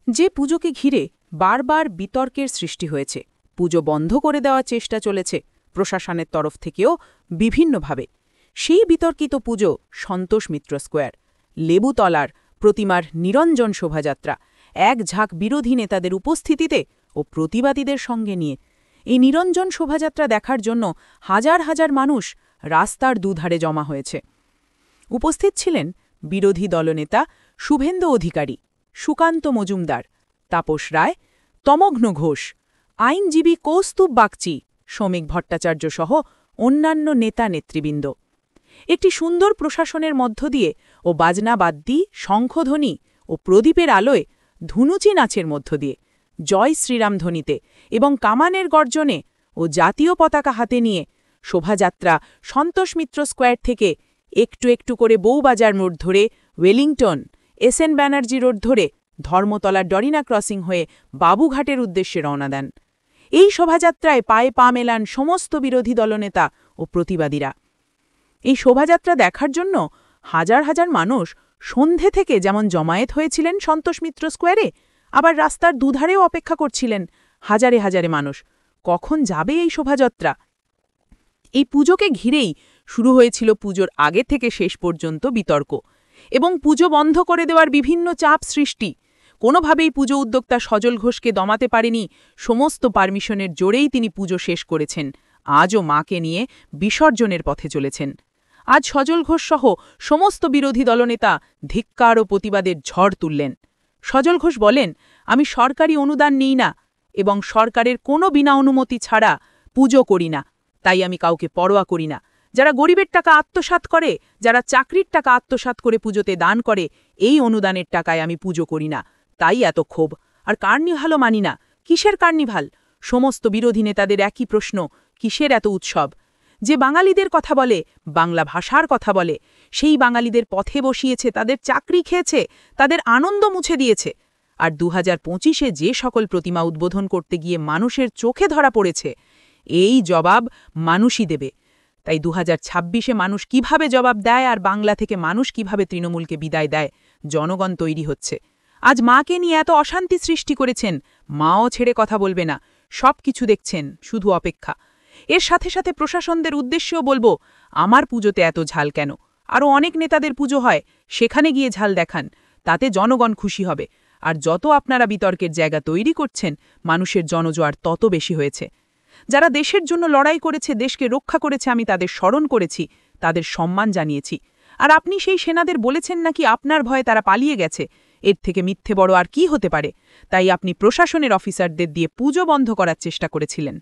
যে পুজোকে ঘিরে বারবার বিতর্কের সৃষ্টি হয়েছে, পুজো বন্ধ করে দেওয়ার চেষ্টা চলেছে প্রশাসনের তরফ থেকেও বিভিন্নভাবে। সেই বিতর্কিত পুজো সন্তোষ মিত্র স্কোয়ার, লেবুতলার প্রতিমার নিরঞ্জন শোভাযাত্রা, এক ঝাঁক বিরোধী নেতাদের উপস্থিতিতে ও প্রতিবাদীদের সঙ্গে নিয়ে। এই নিরঞ্জন শোভাযাত্রা দেখার জন্য হাজার হাজার মানুষ রাস্তার দুধারে জমা হয়েছে। উপস্থিত ছিলেন বিরোধী দলনেতা শুভেন্দু অধিকারী, সুকান্ত মজুমদার, তাপস রায়, তমঘ্ন ঘোষ, আইনজীবী কৌস্তুভ বাগচি, শ্রমিক ভট্টাচার্য সহ অন্যান্য নেতা নেতৃবৃন্দ। একটি সুন্দর প্রশাসনের মধ্য দিয়ে ও বাজনাবাদ্যি, শঙ্খধ্বনি ও প্রদীপের আলোয়, ধুনুচি নাচের মধ্য দিয়ে, জয় শ্রীরাম ধ্বনিতে এবং কামানের গর্জনে ও জাতীয় পতাকা হাতে নিয়ে শোভাযাত্রা সন্তোষ মিত্র স্কোয়ার থেকে একটু একটু করে বউবাজার মোড় ধরে ওয়েলিংটন, এসএন ব্যানার্জি রোড ধরে ধর্মতলার ডরিনা ক্রসিং হয়ে বাবুঘাটের উদ্দেশ্যে রওনা দেন। এই শোভাযাত্রায় পায়ে পা মেলান সমস্ত বিরোধী দলনেতা ও প্রতিবাদীরা। এই শোভাযাত্রা দেখার জন্য হাজার হাজার মানুষ সন্ধে থেকে যেমন জমায়েত হয়েছিলেন সন্তোষ মিত্র স্কোয়ারে, আবার রাস্তার দুধারেও অপেক্ষা করছিলেন হাজারে হাজারে মানুষ, কখন যাবে এই শোভাযাত্রা। এই পুজোকে ঘিরেই শুরু হয়েছিল পুজোর আগে থেকে শেষ পর্যন্ত বিতর্ক এবং পুজো বন্ধ করে দেওয়ার বিভিন্ন চাপ সৃষ্টি। কোনোভাবেই পুজো উদ্যোক্তা সজল ঘোষকে দমাতে পারেনি, সমস্ত পারমিশনের জোরেই তিনি পুজো শেষ করেছেন। আজও মাকে নিয়ে বিসর্জনের পথে চলেছেন। আজ সজল ঘোষ সহ সমস্ত বিরোধী দলনেতা ধিক্কার ও প্রতিবাদের ঝড় তুললেন। সজল ঘোষ বলেন, আমি সরকারি অনুদান নিই না এবং সরকারের কোনো বিনা অনুমতি ছাড়া পুজো করি না, তাই আমি কাউকে পরোয়া করি না। যারা গরিবের টাকা আত্মসাৎ করে, যারা চাকরির টাকা আত্মসাৎ করে পুজোতে দান করে, এই অনুদানের টাকায় আমি পুজো করি না, তাই এত ক্ষোভ। আর কার্নিভালও মানি না। কিসের কার্নিভাল? সমস্ত বিরোধী নেতাদের একই প্রশ্ন, কিসের এত উৎসব? যে বাঙালিদের কথা বলে, বাংলা ভাষার কথা বলে, সেই বাঙালিদের পথে বসিয়েছে, তাদের চাকরি খেয়েছে, তাদের আনন্দ মুছে দিয়েছে। আর 2025-এ যে সকল প্রতিমা উদ্বোধন করতে গিয়ে মানুষের চোখে ধরা পড়েছে, এই জবাব মানুষই দেবে। তাই 2026-এ মানুষ কিভাবে জবাব দেয় আর বাংলা থেকে মানুষ কিভাবে তৃণমূলকে বিদায় দেয়, জনগণ তৈরি হচ্ছে। আজ মাকে নিয়ে এত অশান্তি সৃষ্টি করেছেন, মাও ছেড়ে কথা বলবে না, সব কিছু দেখছেন, শুধু অপেক্ষা। এর সাথে সাথে প্রশাসনদের উদ্দেশ্যেও বলবো, আমার পুজোতে এত ঝাল কেন? আরও অনেক নেতাদের পুজো হয়, সেখানে গিয়ে ঝাল দেখান, তাতে জনগণ খুশি হবে। আর যত আপনারা বিতর্কের জায়গা তৈরি করছেন, মানুষের জনজোয়ার তত বেশি হয়েছে। যারা দেশের জন্য লড়াই করেছে, দেশকে রক্ষা করেছে, আমি তাদের স্মরণ করেছি, তাদের সম্মান জানিয়েছি। আর আপনি সেই সেনাদের বলেছেন নাকি আপনার ভয়ে তারা পালিয়ে গেছে। এর থেকে মিথ্যে বড় আর কি হতে পারে? তাই আপনি প্রশাসনের অফিসারদের দিয়ে পুজো বন্ধ করার চেষ্টা করেছিলেন।